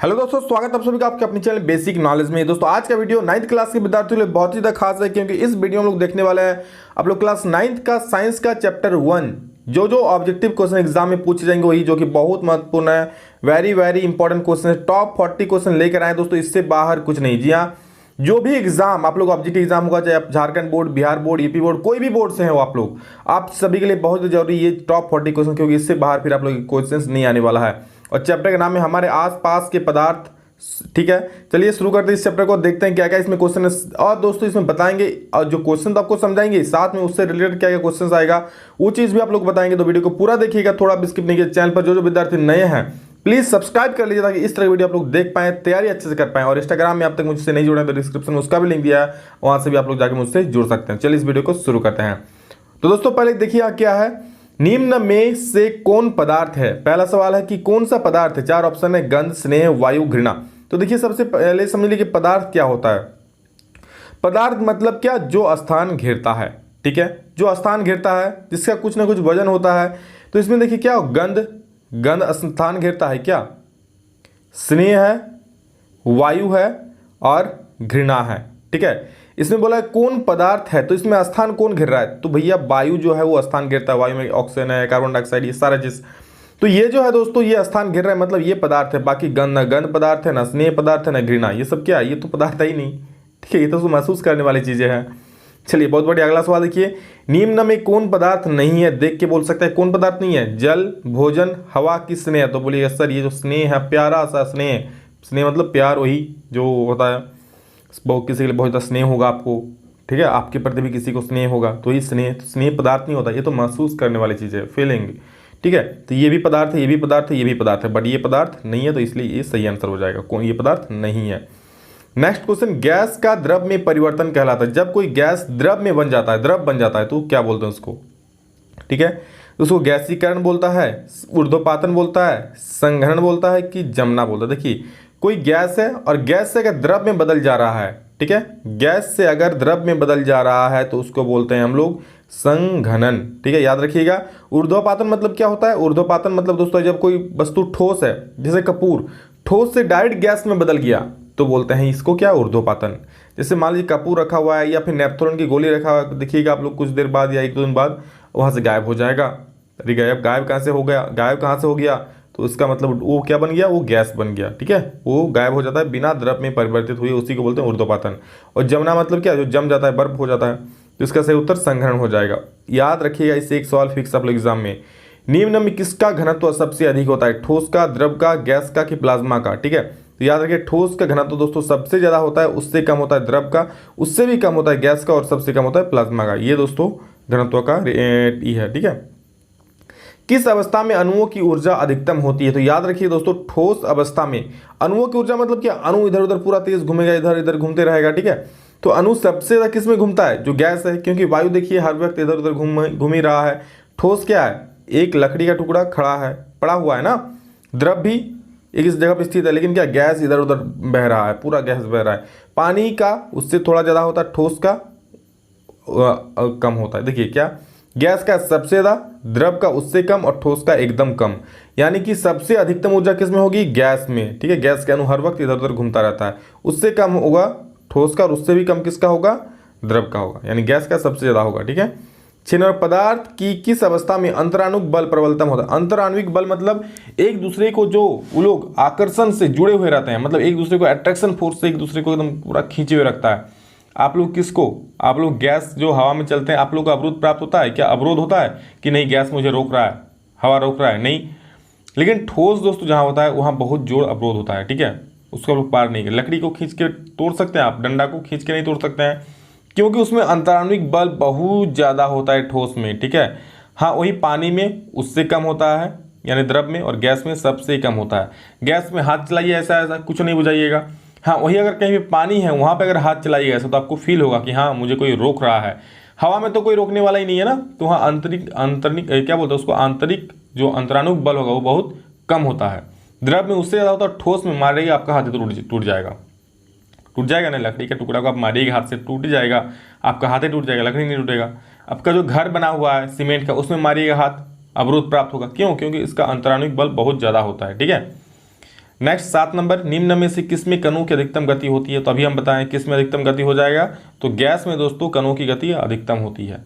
Hello दोस्तों, स्वागत है आप सभी का आपके अपने चैनल बेसिक नॉलेज में। दोस्तों आज का वीडियो 9th क्लास के विद्यार्थियों के लिए बहुत ही ज़्यादा खास है, क्योंकि इस वीडियो में लोग देखने वाले हैं आप लोग क्लास 9th का साइंस का चैप्टर 1 जो ऑब्जेक्टिव क्वेश्चन एग्जाम में पूछे जाएंगे वही, जो कि बहुत महत्वपूर्ण है। वेरी इंपॉर्टेंट क्वेश्चन है। टॉप 40 क्वेश्चन लेकर आए दोस्तों, इससे बाहर कुछ नहीं। जी हाँ, जो भी एग्जाम आप लोग ऑब्जेक्टिव एग्जाम होगा, चाहे आप Jharkhand board, Bihar board, UP board, कोई भी बोर्ड से हो आप सभी के लिए बहुत जरूरी ये टॉप 40 क्वेश्चन, क्योंकि इससे बाहर फिर आप लोग क्वेश्चन नहीं आने वाला है। और चैप्टर का नाम है हमारे आसपास के पदार्थ। ठीक है, चलिए शुरू करते हैं इस चैप्टर को, देखते हैं क्या क्या इसमें क्वेश्चन है। और दोस्तों इसमें बताएंगे, और जो क्वेश्चन तो आपको समझाएंगे, साथ में उससे रिलेटेड क्या क्या क्वेश्चन आएगा वो चीज़ भी आप लोग बताएंगे। तो वीडियो को पूरा देखिएगा, थोड़ा भी स्किप नहीं किया। चैनल पर जो विद्यार्थी नए हैं प्लीज सब्सक्राइब कर लीजिए, ताकि इस तरह की वीडियो आप लोग देख पाएं, तैयारी अच्छे से कर पाएं। और इंस्टाग्राम में आप तक मुझसे नहीं जुड़े तो डिस्क्रिप्शन में उसका भी लिंक दिया है, वहां से भी आप लोग जाकर मुझसे जुड़ सकते हैं। चलिए इस वीडियो को शुरू करते हैं। तो दोस्तों पहले देखिए क्या है, निम्न में से कौन पदार्थ है। पहला सवाल है कि कौन सा पदार्थ है। 4 ऑप्शन है, गंध, स्नेह, वायु, घृणा। तो देखिए सबसे पहले समझ लीजिए कि पदार्थ क्या होता है। पदार्थ मतलब क्या, जो स्थान घेरता है। ठीक है, जो स्थान घेरता है, जिसका कुछ ना कुछ वजन होता है। तो इसमें देखिए क्या, गंध स्थान घेरता है क्या, स्नेह है, वायु है और घृणा है। ठीक है, इसमें बोला है कौन पदार्थ है, तो इसमें स्थान कौन घेर रहा है, तो भैया वायु जो है वो स्थान घेरता है। वायु में ऑक्सीजन है, कार्बन डाइऑक्साइड, ये सारा चीज। तो ये जो है दोस्तों ये स्थान घेर रहा है, मतलब ये पदार्थ है। बाकी गंध पदार्थ है, ना स्नेह पदार्थ है, ना घृणा, ये सब क्या है, ये तो पदार्थ है ही नहीं। ठीक है, ये तो महसूस करने वाली चीजें हैं। चलिए बहुत बढ़िया, अगला सवाल देखिए, निम्न में कौन पदार्थ नहीं है। देख के बोल सकते हैं कौन पदार्थ नहीं है। जल, भोजन, हवा की स्नेह। तो बोलिए सर ये जो स्नेह है, प्यारा सा स्नेह, स्नेह मतलब प्यार, वही जो होता है, बहुत किसी के लिए बहुत स्नेह होगा आपको। ठीक है, आपके प्रति भी किसी को स्नेह होगा, तो ये स्नेह पदार्थ नहीं होता, ये तो महसूस करने वाली चीज़ है, फीलिंग। ठीक है, तो ये भी पदार्थ है, ये भी पदार्थ है, ये भी पदार्थ है, बट ये पदार्थ नहीं है, तो इसलिए ये सही आंसर हो जाएगा, कौन ये पदार्थ नहीं है। नेक्स्ट क्वेश्चन, गैस का द्रव में परिवर्तन कहलाता है। जब कोई गैस द्रव में बन जाता है, द्रव बन जाता है, तो क्या बोलते हैं उसको। ठीक है, उसको गैसीकरण बोलता है, ऊर्ध्वपातन बोलता है, संघनन बोलता है कि जमना बोलता है। देखिए कोई गैस है और गैस से अगर द्रव में बदल जा रहा है, ठीक है, गैस से अगर द्रव में बदल जा रहा है तो उसको बोलते हैं हम लोग संघनन। ठीक है, याद रखिएगा। ऊर्ध्वपातन मतलब क्या होता है, ऊर्ध्वपातन मतलब दोस्तों जब कोई वस्तु ठोस है, जैसे कपूर, ठोस से डायरेक्ट गैस में बदल गया तो बोलते हैं इसको क्या, ऊर्ध्वपातन। जैसे मान लीजिए कपूर रखा हुआ है या फिर नेपथोलिन की गोली रखा हुआ है, देखिएगा आप लोग कुछ देर बाद या 1-2 दिन बाद वहां से गायब हो जाएगा। अरे गायब कहाँ से हो गया, गायब कहाँ से हो गया, तो इसका मतलब वो क्या बन गया, वो गैस बन गया। ठीक है, वो गायब हो जाता है बिना द्रव में परिवर्तित हुए, उसी को बोलते हैं ऊर्ध्वपातन। और जमना मतलब क्या, जो जम जाता है, बर्फ हो जाता है, तो इसका सही उत्तर संघनन हो जाएगा। याद रखिएगा, इससे एक सवाल फिक्स आप लोग एग्जाम में, निम्न में किसका घनत्व सबसे अधिक होता है, ठोस का, द्रव का, गैस का कि प्लाज्मा का। ठीक है, तो याद रखिए ठोस का घनत्व दोस्तों सबसे ज्यादा होता है, उससे कम होता है द्रव का, उससे भी कम होता है गैस का, और सबसे कम होता है प्लाज्मा का। ये दोस्तों घनत्व का ई है। ठीक है, किस अवस्था में अणुओं की ऊर्जा अधिकतम होती है। तो याद रखिए दोस्तों, ठोस अवस्था में अणुओं की ऊर्जा मतलब क्या, अणु इधर उधर पूरा तेज घूमेगा, इधर इधर घूमते रहेगा। ठीक है, तो अणु सबसे ज्यादा किस में घूमता है, जो गैस है, क्योंकि वायु देखिए हर वक्त इधर उधर घूम ही रहा है। ठोस क्या है, एक लकड़ी का टुकड़ा खड़ा है, पड़ा हुआ है ना। द्रव भी एक इस जगह पर स्थित है, लेकिन क्या गैस इधर उधर बह रहा है, पूरा गैस बह रहा है। पानी का उससे थोड़ा ज्यादा होता है, ठोस का कम होता है। देखिए क्या, गैस का सबसे ज्यादा, द्रव का उससे कम, और ठोस का एकदम कम। यानी कि सबसे अधिकतम ऊर्जा किस में होगी, गैस में। ठीक है, गैस के अणु हर वक्त इधर उधर घूमता रहता है, उससे कम होगा ठोस का, और उससे भी कम किसका होगा, द्रव का होगा, यानी गैस का सबसे ज्यादा होगा। ठीक है, 6 नंबर, पदार्थ की किस अवस्था में अंतराणुक बल प्रबलतम होता है। अंतराणुक बल मतलब एक दूसरे को जो वो लोग आकर्षण से जुड़े हुए रहते हैं, मतलब एक दूसरे को अट्रैक्शन फोर्स से एक दूसरे को एकदम पूरा खींचे हुए रखता है। आप लोग किसको, आप लोग गैस जो हवा में चलते हैं, आप लोग को अवरोध प्राप्त होता है क्या, अवरोध होता है कि नहीं, गैस मुझे रोक रहा है, हवा रोक रहा है, नहीं। लेकिन ठोस दोस्तों जहाँ होता है वहाँ बहुत जोर अवरोध होता है। ठीक है, उसको लोग पार नहीं कर, लकड़ी को खींच के तोड़ सकते हैं आप, डंडा को खींच के नहीं तोड़ सकते हैं, क्योंकि उसमें अंतराणुक बल बहुत ज़्यादा होता है ठोस में। ठीक है, हाँ वही पानी में उससे कम होता है, यानी द्रव में, और गैस में सबसे कम होता है। गैस में हाथ चलाइए ऐसा ऐसा कुछ नहीं बुझाइएगा। हाँ वही अगर कहीं भी पानी है वहाँ पे अगर हाथ चलाइएगा ऐसा, तो आपको फील होगा कि हाँ मुझे कोई रोक रहा है। हवा में तो कोई रोकने वाला ही नहीं है ना, तो वहाँ आंतरिक क्या बोलते हैं उसको, आंतरिक जो अंतराणुक बल होगा वो बहुत कम होता है। द्रव में उससे ज़्यादा होता है, ठोस में मारेगा आपका हाथ टूट जाएगा, टूट जाएगा ना, लकड़ी के टुकड़ा को आप मारिएगा हाथ से टूट जाएगा, आपका हाथ ही टूट जाएगा, लकड़ी नहीं टूटेगा। आपका जो घर बना हुआ है सीमेंट का, उसमें मारिएगा हाथ, अवरोध प्राप्त होगा। क्यों, क्योंकि इसका अंतराणुक बल बहुत ज़्यादा होता है। ठीक है, नेक्स्ट 7 नंबर, निम्न में से किस में कणों की अधिकतम गति होती है? तो अभी हम बताएं किस में अधिकतम गति हो जाएगा, तो गैस में दोस्तों कणों की गति अधिकतम होती है।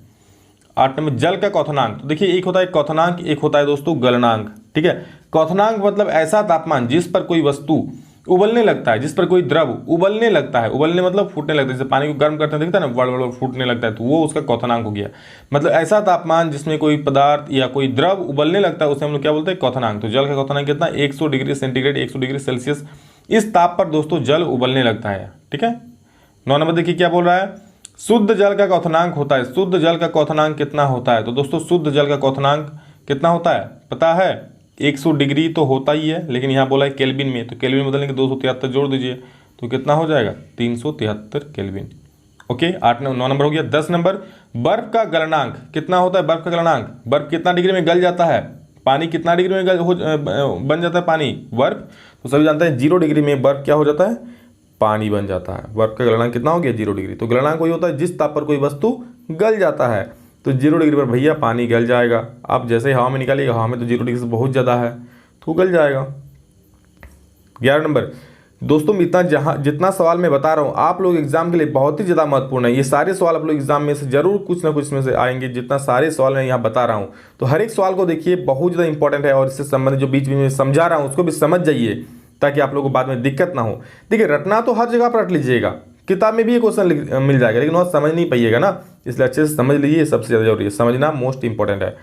8 नंबर, जल का क्वथनांक। तो देखिए एक होता है क्वथनांक, एक होता है दोस्तों गलनांक। ठीक है, क्वथनांक मतलब ऐसा तापमान जिस पर कोई वस्तु उबलने लगता है, जिस पर कोई द्रव उबलने लगता है, उबलने मतलब फूटने लगता है, जैसे पानी को गर्म करते हैं देखता है ना, बड़ बड़ फूटने लगता है, तो वो उसका क्वथनांक हो गया। मतलब ऐसा तापमान जिसमें कोई पदार्थ या कोई द्रव उबलने लगता है उसे हम लोग क्या बोलते हैं, क्वथनांक। तो जल का क्वथनांक कितना, 100 डिग्री सेंटीग्रेड, 100 डिग्री सेल्सियस, इस ताप पर दोस्तों जल उबलने लगता है। ठीक है, 9 नंबर देखिए क्या बोल रहा है, शुद्ध जल का क्वथनांक होता है। शुद्ध जल का क्वथनांक कितना होता है? तो दोस्तों शुद्ध जल का क्वथनांक कितना होता है पता है? 100 डिग्री तो होता ही है, लेकिन यहाँ बोला है केल्विन में, तो केल्विन बदलने के 273 जोड़ दीजिए तो कितना हो जाएगा, 373 केल्विन। ओके, 9 नंबर हो गया। 10 नंबर, बर्फ का गलनांक कितना होता है? बर्फ का गलनांक, बर्फ कितना डिग्री में गल जाता है? पानी कितना डिग्री में बन जाता है पानी? बर्फ तो सभी जानते हैं 0 डिग्री में बर्फ क्या हो जाता है, पानी बन जाता है। बर्फ का गलनांक कितना हो गया, 0 डिग्री। तो गलनांक वही होता है जिस ताप पर कोई वस्तु गल जाता है, तो 0 डिग्री पर भैया पानी गल जाएगा। आप जैसे हवा में निकालिएगा, हवा में तो 0 डिग्री से बहुत ज़्यादा है तो गल जाएगा। 11 नंबर, दोस्तों जितना सवाल मैं बता रहा हूँ आप लोग एग्जाम के लिए बहुत ही ज़्यादा महत्वपूर्ण है। ये सारे सवाल आप लोग एग्जाम में से जरूर कुछ ना कुछ में से आएंगे। जितना सारे सवाल मैं यहाँ बता रहा हूँ तो हर एक सवाल को देखिए, बहुत ज़्यादा इंपॉर्टेंट है, और इससे संबंधित जो बीच में समझा रहा हूँ उसको भी समझ जाइए ताकि आप लोगों को बाद में दिक्कत ना हो। देखिए रटना तो हर जगह पर रट लीजिएगा, किताब में भी ये क्वेश्चन मिल जाएगा, लेकिन वहाँ समझ नहीं पाइएगा ना, इसलिए अच्छे से समझ लीजिए, सबसे ज़्यादा जरूरी है, समझना मोस्ट इंपॉर्टेंट है।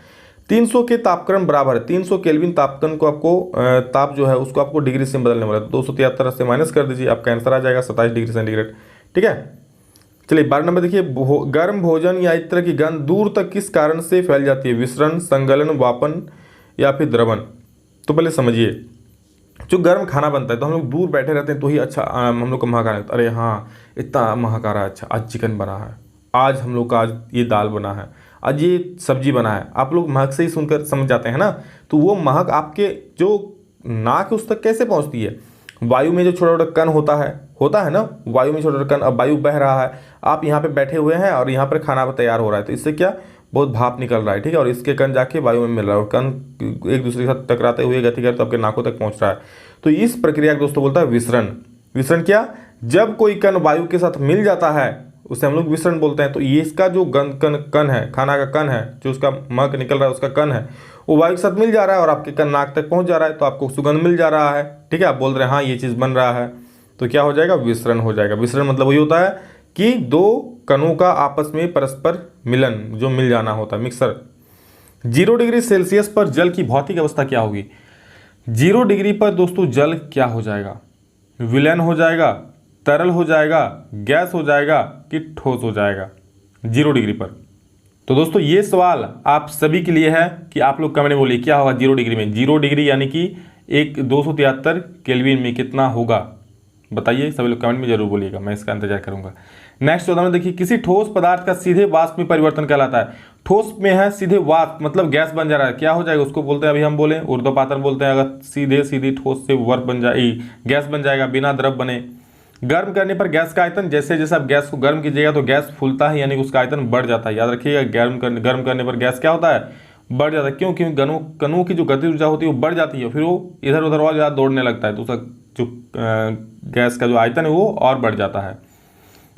300 के तापक्रम बराबर है, 300 केल्विन तापक्रम को आपको ताप जो है उसको आपको डिग्री से बदलने वाला है, 273 से माइनस कर दीजिए, आपका आंसर आ जाएगा 27 डिग्री सेंटीग्रेड। ठीक है, चलिए 12 नंबर देखिए, गर्म भोजन या इत्र की गंध दूर तक किस कारण से फैल जाती है? विसरण, संगलन, वापन या फिर द्रवन? तो पहले समझिए, जो गर्म खाना बनता है तो हम लोग दूर बैठे रहते हैं तो ही अच्छा हम लोग को महक आ रहा है, अरे हाँ इतना महक आ रहा है, अच्छा आज चिकन बना है, आज हम लोग का आज ये दाल बना है, आज ये सब्जी बना है, आप लोग महक से ही सुनकर समझ जाते हैं ना। तो वो महक आपके जो नाक उस तक कैसे पहुंचती है? वायु में जो छोटा छोटा कण होता है ना, वायु में छोटा छोटा कण, अब वायु बह रहा है, आप यहाँ पे बैठे हुए हैं और यहाँ पर खाना तैयार हो रहा है, तो इससे क्या बहुत भाप निकल रहा है। ठीक है, और इसके कण जाके वायु में मिल रहा है और कण एक दूसरे के साथ टकराते हुए गति करते आपके नाकों तक पहुंच रहा है। तो इस प्रक्रिया को दोस्तों बोलता है विसरण। विसरण क्या? जब कोई कण वायु के साथ मिल जाता है उसे हम लोग विसरण बोलते हैं। तो ये इसका जो कण है, खाना का कण है, जो उसका महक निकल रहा है उसका कण है, वो वायु के साथ मिल जा रहा है और आपके कण नाक तक पहुंच जा रहा है, तो आपको सुगंध मिल जा रहा है। ठीक है, आप बोल रहे हैं हाँ ये चीज़ बन रहा है, तो क्या हो जाएगा, विसरण हो जाएगा। विसरण मतलब वही होता है कि दो कणों का आपस में परस्पर मिलन, जो मिल जाना होता है, मिक्सर। 0 डिग्री सेल्सियस पर जल की भौतिक अवस्था क्या होगी? 0 डिग्री पर दोस्तों जल क्या हो जाएगा? विलयन हो जाएगा, तरल हो जाएगा, गैस हो जाएगा कि ठोस हो जाएगा 0 डिग्री पर? तो दोस्तों ये सवाल आप सभी के लिए है कि आप लोग कमेंट में बोलिए क्या होगा 0 डिग्री में। 0 डिग्री यानी कि 273 केल्विन में कितना होगा, बताइए सभी लोग कमेंट में जरूर बोलिएगा, मैं इसका इंतजार करूंगा। नेक्स्ट 14 में देखिए, किसी ठोस पदार्थ का सीधे वाष्प में परिवर्तन कहलाता है। ठोस में है सीधे वाष्प मतलब गैस बन जा रहा है, क्या हो जाएगा उसको बोलते हैं, अभी हम बोले ऊर्ध्वपातन बोलते हैं। अगर सीधे ठोस से वर्प बन जाए, गैस बन जाएगा बिना द्रव बने। गर्म करने पर गैस का आयतन, जैसे जैसे आप गैस को गर्म कीजिएगा तो गैस फूलता है, यानी कि उसका आयतन बढ़ जाता है। याद रखिएगा, गर्म करने पर गैस क्या होता है, बढ़ जाता है। क्यों? क्योंकि कणों की जो गति ऊर्जा होती है वो बढ़ जाती है, फिर वो इधर उधर और ज़्यादा दौड़ने लगता है, तो उसका जो गैस का जो आयतन है वो और बढ़ जाता है।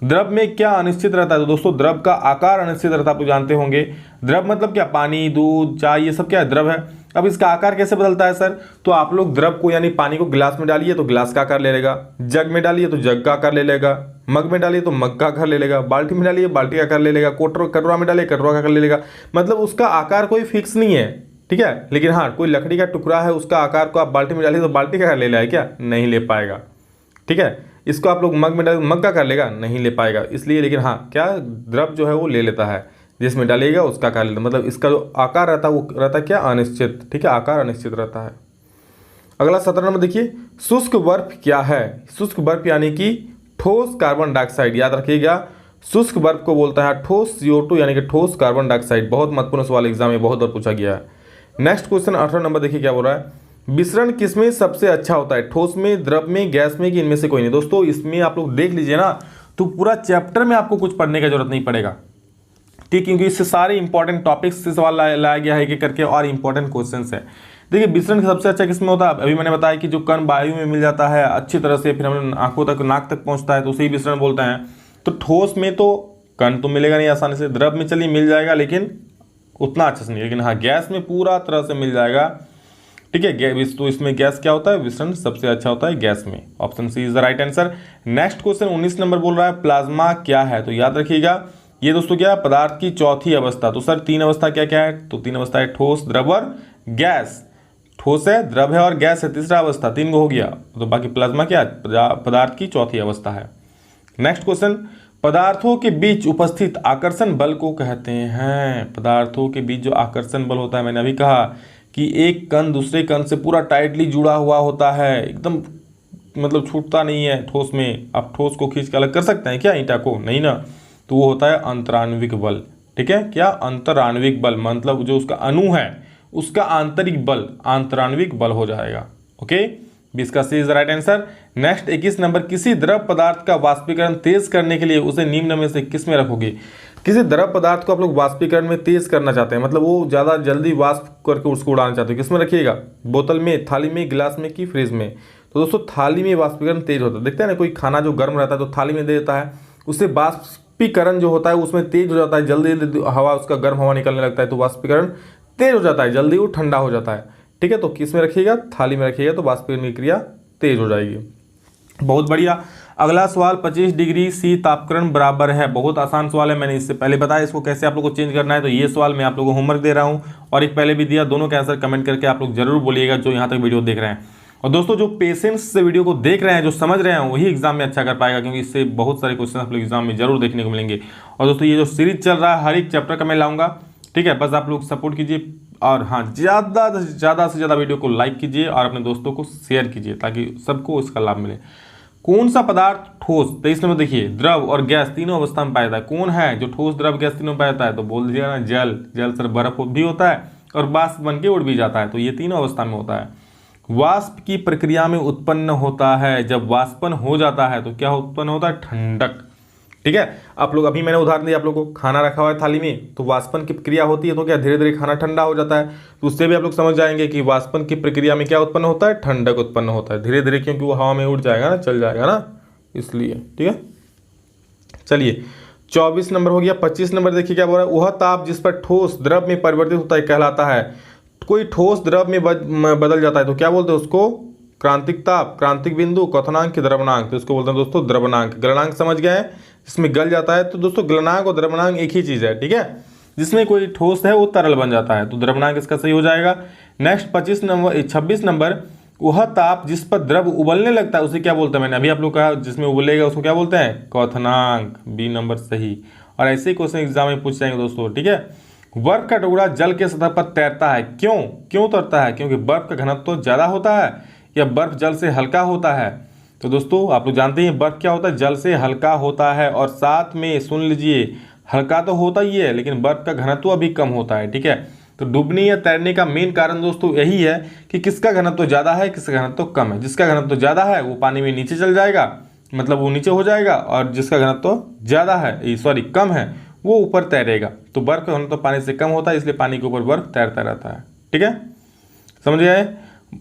द्रव में क्या अनिश्चित रहता है? तो दोस्तों द्रव का आकार अनिश्चित रहता है, आप जानते होंगे। द्रव मतलब क्या, पानी, दूध, चाय, ये सब क्या है, द्रव है। अब इसका आकार कैसे बदलता है सर? तो आप लोग द्रव को यानी पानी को गिलास में डालिए तो गिलास का आकार ले लेगा, जग में डालिए तो जग का आकार ले लेगा, मग में डालिए तो मग का आकार ले लेगा, बाल्टी में डालिए बाल्टी का आकार ले लेगा, कटोरा में डालिए कटोरा का आकार ले लेगा। मतलब उसका आकार कोई फिक्स नहीं है, ठीक है। लेकिन हाँ, कोई लकड़ी का टुकड़ा है, उसका आकार को आप बाल्टी में डालिए तो बाल्टी का आकार ले लेगा क्या? नहीं ले पाएगा, ठीक है। इसको आप लोग मग में डालिए मग का कर लेगा, नहीं ले पाएगा। इसलिए लेकिन हाँ, क्या द्रव जो है वो ले लेता है, जिसमें डालिएगा उसका आकार लेता है। मतलब इसका जो आकार रहता है वो रहता है क्या, अनिश्चित, ठीक है, आकार अनिश्चित रहता है। अगला 17 नंबर देखिए, शुष्क बर्फ क्या है? शुष्क बर्फ यानी कि ठोस कार्बन डाइऑक्साइड। याद रखिएगा, शुष्क बर्फ को बोलता है ठोस CO2 यानी कि ठोस कार्बन डाइऑक्साइड। बहुत महत्वपूर्ण सवाल एग्जाम में बहुत बार पूछा गया है। नेक्स्ट क्वेश्चन 18 नंबर देखिए क्या बोल रहा है, मिश्रण किसमें सबसे अच्छा होता है? ठोस में, द्रव में, गैस में कि इनमें से कोई नहीं? दोस्तों इसमें आप लोग देख लीजिए ना, तो पूरा चैप्टर में आपको कुछ पढ़ने का जरूरत नहीं पड़ेगा, ठीक, क्योंकि इससे सारे इंपॉर्टेंट टॉपिक्स से सवाल लाया गया है एक करके, और इंपॉर्टेंट क्वेश्चंस है। देखिए विसरण सबसे अच्छा किसमें होता है, अभी मैंने बताया कि जो कण वायु में मिल जाता है अच्छी तरह से, फिर हमें आंखों तक नाक तक पहुंचता है तो उसे ही विसरण बोलते हैं। तो ठोस में तो कण तो मिलेगा नहीं आसानी से, द्रव में चलिए मिल जाएगा लेकिन उतना अच्छा से नहीं, लेकिन हाँ गैस में पूरा तरह से मिल जाएगा। ठीक है, तो इसमें गैस क्या होता है, विसरण सबसे अच्छा होता है गैस में। Option C is the right answer. Next question 19 number बोल रहा है प्लाज्मा क्या है, तो याद रखिएगा ये दोस्तों क्या है, पदार्थ की चौथी अवस्था। तो सर 3 अवस्था क्या क्या है, तो 3 अवस्था है ठोस, द्रव और गैस। ठोस है, द्रव है और गैस है तीसरा अवस्था, 3 गो हो गया। तो बाकी प्लाज्मा क्या पदार्थ की चौथी अवस्था है। नेक्स्ट क्वेश्चन, पदार्थों के बीच उपस्थित आकर्षण बल को कहते हैं। पदार्थों के बीच जो आकर्षण बल होता है, मैंने अभी कहा कि एक कण दूसरे कण से पूरा टाइटली जुड़ा हुआ होता है, एकदम मतलब छूटता नहीं है ठोस में। आप ठोस को खींच के अलग कर सकते हैं क्या ईंटा को, नहीं ना, तो वो होता है अंतराण्विक बल। ठीक है, क्या अंतराण्विक बल, मतलब जो उसका अणु है उसका आंतरिक बल आंतराण्विक बल हो जाएगा। ओके, 20 का C is the right answer. Next 21 number, किसी द्रव पदार्थ का वाष्पीकरण तेज करने के लिए उसे निम्न में से किस में रखोगे। किसी द्रव पदार्थ को आप लोग वाष्पीकरण में तेज करना चाहते हैं, मतलब वो ज़्यादा जल्दी वाष्प करके उसको उड़ाना चाहते हो, किस में रखिएगा, बोतल में, थाली में, गिलास में कि फ्रिज में। तो दोस्तों थाली में वाष्पीकरण तेज होता है। देखते हैं ना, कोई खाना जो गर्म रहता है तो थाली में दे देता है, उससे वाष्पीकरण जो होता है उसमें तेज हो जाता है, जल्दी जल्दी हवा, उसका गर्म हवा निकलने लगता है तो वाष्पीकरण तेज हो जाता है, जल्दी वो ठंडा हो जाता है। ठीक है, तो किस में रखिएगा, थाली में रखिएगा, तो वाष्पीकरण की क्रिया तेज हो जाएगी। बहुत बढ़िया। अगला सवाल, 25 डिग्री सी तापक्रम बराबर है। बहुत आसान सवाल है, मैंने इससे पहले बताया इसको कैसे आप लोग को चेंज करना है। तो ये सवाल मैं आप लोगों को होमवर्क दे रहा हूँ और एक पहले भी दिया, दोनों के आंसर कमेंट करके आप लोग जरूर बोलिएगा जो यहाँ तक वीडियो देख रहे हैं। और दोस्तों जो पेशेंस से वीडियो को देख रहे हैं, जो समझ रहे हैं, वही एग्जाम में अच्छा कर पाएगा, क्योंकि इससे बहुत सारे क्वेश्चन आप लोग एग्जाम में जरूर देखने को मिलेंगे। और दोस्तों ये जो सीरीज चल रहा है हर एक चैप्टर का मैं लाऊंगा। ठीक है, बस आप लोग सपोर्ट कीजिए और हाँ ज़्यादा से ज़्यादा वीडियो को लाइक कीजिए और अपने दोस्तों को शेयर कीजिए ताकि सबको इसका लाभ मिले। कौन सा पदार्थ ठोस, 23 नंबर देखिए, द्रव और गैस तीनों अवस्था में पाया जाता है। कौन है जो ठोस, द्रव, गैस तीनों पाया जाता है, तो बोल दिया ना, जल। जल सर बर्फ भी होता है और वाष्प बन के उड़ भी जाता है, तो ये तीनों अवस्था में होता है। वाष्प की प्रक्रिया में उत्पन्न होता है, जब वाष्पन हो जाता है तो क्या उत्पन्न होता है, ठंडक। ठीक है, आप लोग, अभी मैंने उदाहरण दिया आप लोगों को, खाना रखा हुआ है थाली में तो वाष्पन की प्रक्रिया होती है, तो क्या धीरे धीरे खाना ठंडा हो जाता है। तो उससे भी आप लोग समझ जाएंगे कि वाष्पन की प्रक्रिया में क्या उत्पन्न होता है, ठंडक उत्पन्न होता है धीरे धीरे, क्योंकि वो हवा में उड़ जाएगा ना, चल जाएगा ना, इसलिए। ठीक है, चलिए 24 नंबर हो गया। 25 नंबर देखिए क्या बोल रहा है, वह ताप जिस पर ठोस द्रव में परिवर्तित होता है कहलाता है। कोई ठोस द्रव में बदल जाता है तो क्या बोलते हैं उसको, क्रांतिक ताप, क्रांतिक बिंदु, क्वथनांक, द्रवनांक। तो इसको बोलते हैं दोस्तों द्रवनांक। गलनांक समझ गए, जिसमें गल जाता है। तो दोस्तों गलनांक और द्रवनांक एक ही चीज़ है। ठीक है, जिसमें कोई ठोस है वो तरल बन जाता है, तो द्रवनांक इसका सही हो जाएगा। नेक्स्ट 26 नंबर, वह ताप जिस पर द्रव उबलने लगता है उसे क्या बोलते हैं, मैंने अभी आप लोग कहा जिसमें उबलेगा उसको क्या बोलते हैं, क्वथनांक। बी नंबर सही। और ऐसे ही क्वेश्चन एग्जाम में पूछ जाएंगे दोस्तों। ठीक है, बर्फ का टुकड़ा जल के सतह पर तैरता है, क्यों तैरता है, क्योंकि बर्फ का घनत्व तो ज़्यादा होता है या बर्फ जल से हल्का होता है। तो दोस्तों आप लोग जानते हैं बर्फ क्या होता है, जल से हल्का होता है, और साथ में सुन लीजिए हल्का तो होता ही है लेकिन बर्फ का घनत्व भी कम होता है। ठीक है, तो डूबने या तैरने का मेन कारण दोस्तों यही है कि किसका घनत्व ज़्यादा है, किसका घनत्व कम है। जिसका घनत्व ज़्यादा है वो पानी में नीचे चल जाएगा, मतलब वो नीचे हो जाएगा, और जिसका घनत्व ज़्यादा है, कम है, वो ऊपर तैरेगा। तो बर्फ का घनत्व पानी से कम होता है, इसलिए पानी के ऊपर बर्फ तैरता रहता है। ठीक है, समझ गए।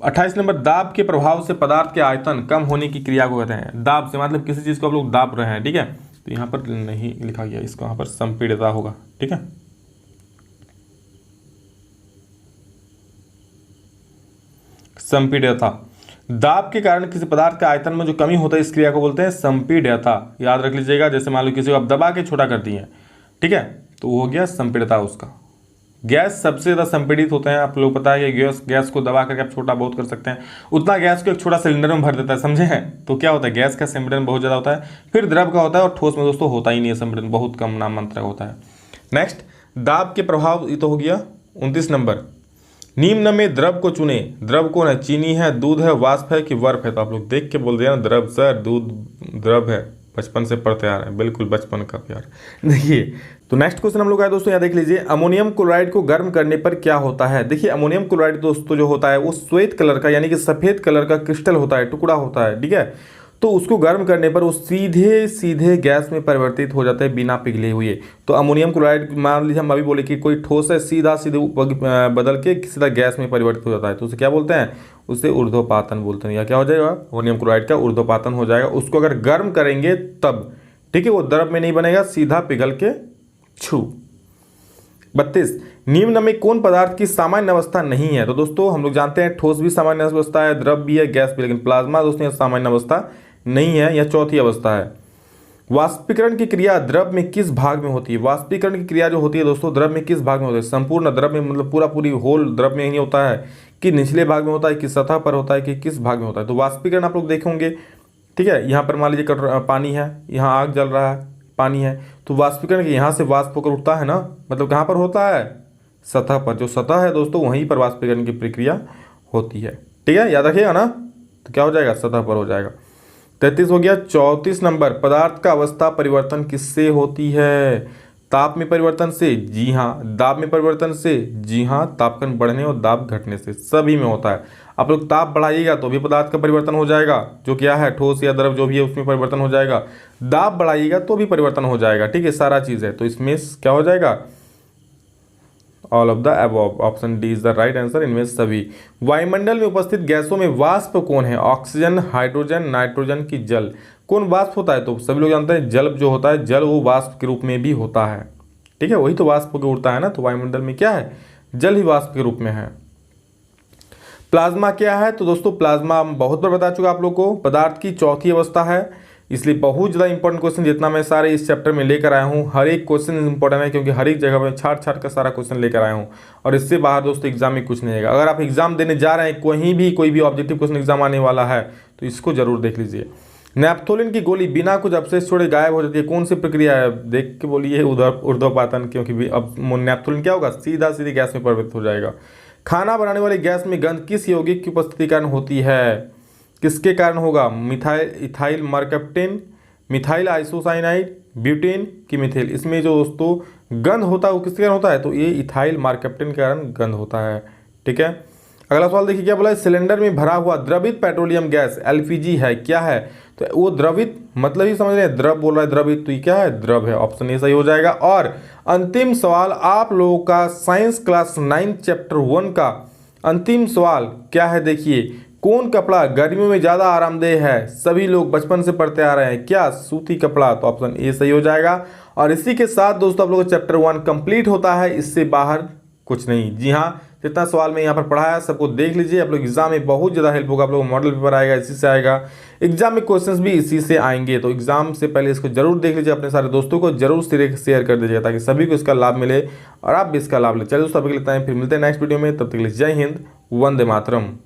28 नंबर, दाब के प्रभाव से पदार्थ के आयतन कम होने की क्रिया को कहते हैं। दाब से मतलब किसी चीज़ को आप लोग दाब रहे हैं। ठीक है, तो यहाँ पर नहीं लिखा गया, इसको यहाँ पर संपीड़ितता होगा। ठीक है, संपीड्यता। दाब के कारण किसी पदार्थ का आयतन में जो कमी होता है इस क्रिया को बोलते हैं संपीड्यता। याद रख लीजिएगा, जैसे मान लो किसी को आप दबा के छोटा कर दिए, ठीक है, तो वो हो गया संपीड्यता उसका। गैस सबसे ज़्यादा संपीड़ित होते हैं, आप लोग पता है कि गैस को दबा करके आप छोटा बहुत कर सकते हैं। उतना गैस को एक छोटा सिलेंडर में भर देता है, समझे हैं, तो क्या होता है, गैस का संपीड़न बहुत ज़्यादा होता है। फिर द्रव का होता है, और ठोस में दोस्तों होता ही नहीं है संपीड़न, बहुत कम नाम मात्रा होता है। नेक्स्ट, दाब के प्रभाव, ये तो हो गया। 29 नंबर, निम्न में द्रव को चुने। द्रव कौन है, चीनी है, दूध है, वाष्प है कि बर्फ है। तो आप लोग देख के बोल दिया ना, द्रव सर, दूध द्रव है, बचपन से पढ़ते आ रहे हैं, बिल्कुल बचपन का प्यार। देखिए, तो नेक्स्ट क्वेश्चन हम लोग आए दोस्तों, यहाँ देख लीजिए, अमोनियम क्लोराइड को गर्म करने पर क्या होता है। देखिए अमोनियम क्लोराइड दोस्तों जो होता है वो श्वेत कलर का, यानी कि सफ़ेद कलर का क्रिस्टल होता है, टुकड़ा होता है। ठीक है, तो उसको गर्म करने पर वो सीधे सीधे गैस में परिवर्तित हो जाता है बिना पिघले हुए। तो अमोनियम क्लोराइड मान लीजिए हम अभी बोले कि कोई ठोस है, सीधा सीधे बदल के सीधा गैस में परिवर्तित हो जाता है, तो उसे क्या बोलते हैं, उसे ऊर्ध्वपातन बोलते हैं। या क्या हो जाएगा, अमोनियम क्लोराइड का ऊर्ध्वपातन हो जाएगा। उसको अगर गर्म करेंगे तब, ठीक है, वो द्रव में नहीं बनेगा, सीधा पिघल के छू। 32, निम्न में कौन पदार्थ की सामान्य अवस्था नहीं है। तो दोस्तों हम लोग जानते हैं ठोस भी सामान्य अवस्था है, द्रव भी है, गैस भी, लेकिन प्लाज्मा दोस्तों सामान्य अवस्था नहीं है, यह चौथी अवस्था है। वाष्पीकरण की क्रिया द्रव में किस भाग में होती है। वाष्पीकरण की क्रिया जो होती है दोस्तों द्रव में किस भाग में होती है, संपूर्ण द्रव में, मतलब पूरी होल द्रव में ही होता है, कि निचले भाग में होता है, कि सतह पर होता है, कि किस भाग में होता है। तो वाष्पीकरण आप लोग देखेंगे, ठीक है, यहाँ पर मान लीजिए पानी है, यहाँ आग जल रहा है, पानी है, तो वाष्पीकरण यहाँ से वाष्प होकर उठता है ना, मतलब कहाँ पर होता है, सतह पर। जो सतह है दोस्तों वहीं पर वाष्पीकरण की प्रक्रिया होती है, ठीक है, याद रखिएगा ना। तो क्या हो जाएगा, सतह पर हो जाएगा। 33 हो गया। 34 नंबर, पदार्थ का अवस्था परिवर्तन किससे होती है। ताप में परिवर्तन से, जी हाँ। दाब में परिवर्तन से, जी हाँ। तापक्रम बढ़ने और दाब घटने से, सभी में होता है। आप लोग ताप बढ़ाइएगा तो भी पदार्थ का परिवर्तन हो जाएगा, जो क्या है ठोस या द्रव जो भी है उसमें परिवर्तन हो जाएगा। दाब बढ़ाइएगा तो भी परिवर्तन हो जाएगा, ठीक है, सारा चीज़ है। तो इसमें क्या हो जाएगा, all of the above, option D is the right answer, इनमें सभी। वायुमंडल में उपस्थित गैसों में वाष्प कौन है, ऑक्सीजन, हाइड्रोजन, नाइट्रोजन की जल। कौन वाष्प होता है, तो सभी लोग जानते हैं जल जो होता है, जल वो वाष्प के रूप में भी होता है, ठीक है, वही तो वाष्प होकर उड़ता है ना। तो वायुमंडल में क्या है, जल ही वाष्प के रूप में है। प्लाज्मा क्या है, तो दोस्तों प्लाज्मा हम बहुत बार बता चुका आप लोग को, पदार्थ की चौथी अवस्था है, इसलिए बहुत ज़्यादा इंपॉर्टेंट क्वेश्चन जितना मैं सारे इस चैप्टर में लेकर आया हूँ, हर एक क्वेश्चन इंपॉर्टेंट है, क्योंकि हर एक जगह में छाट छाट का सारा क्वेश्चन लेकर आया हूँ, और इससे बाहर दोस्तों एग्जाम में कुछ नहीं आएगा। अगर आप एग्जाम देने जा रहे हैं, कोई भी ऑब्जेक्टिव क्वेश्चन एग्जाम आने वाला है, तो इसको जरूर देख लीजिए। नैप्थोलिन की गोली बिना कुछ अवशेष छोड़े गायब हो जाती है, कौन सी प्रक्रिया है, देख के बोलिए, ऊर्ध्वपातन, क्योंकि अब नैप्थोलिन क्या होगा, सीधा सीधे गैस में परिवर्तित हो जाएगा। खाना बनाने वाली गैस में गंध किस यौगिक की उपस्थिति के कारण होती है, किसके कारण होगा, ethyl mercaptan, methyl isocyanide, butane की मिथेल। इसमें जो दोस्तों गंध होता है वो किसके कारण होता है, तो ये इथाइल मार्कप्टेन के कारण गंध होता है, ठीक है। अगला सवाल देखिए क्या बोला है, सिलेंडर में भरा हुआ द्रवित पेट्रोलियम गैस एलपीजी है, क्या है, तो वो द्रवित मतलब ही समझ रहे हैं, द्रव बोल रहा है, द्रवित, तो ये क्या है, द्रव है, ऑप्शन ए सही हो जाएगा। और अंतिम सवाल आप लोगों का साइंस क्लास 9 चैप्टर 1 का अंतिम सवाल क्या है, देखिए, कौन कपड़ा गर्मियों में ज़्यादा आरामदेह है, सभी लोग बचपन से पढ़ते आ रहे हैं, क्या, सूती कपड़ा, तो ऑप्शन ए सही हो जाएगा। और इसी के साथ दोस्तों आप लोगों को चैप्टर 1 कंप्लीट होता है, इससे बाहर कुछ नहीं। जी हाँ, जितना सवाल मैं यहाँ पर पढ़ाया सबको देख लीजिए, आप लोग एग्जाम में बहुत ज़्यादा हेल्प होगा। आप लोग मॉडल पेपर आएगा इसी से आएगा, एग्जाम में क्वेश्चंस भी इसी से आएंगे, तो एग्जाम से पहले इसको जरूर देख लीजिए, अपने सारे दोस्तों को जरूर शेयर कर दीजिएगा, ताकि सभी को इसका लाभ मिले और आप भी इसका लाभ ले। चलिए दोस्तों अभी के लिए फिर मिलते हैं नेक्स्ट वीडियो में, तब तक के लिए जय हिंद, वंदे मातरम।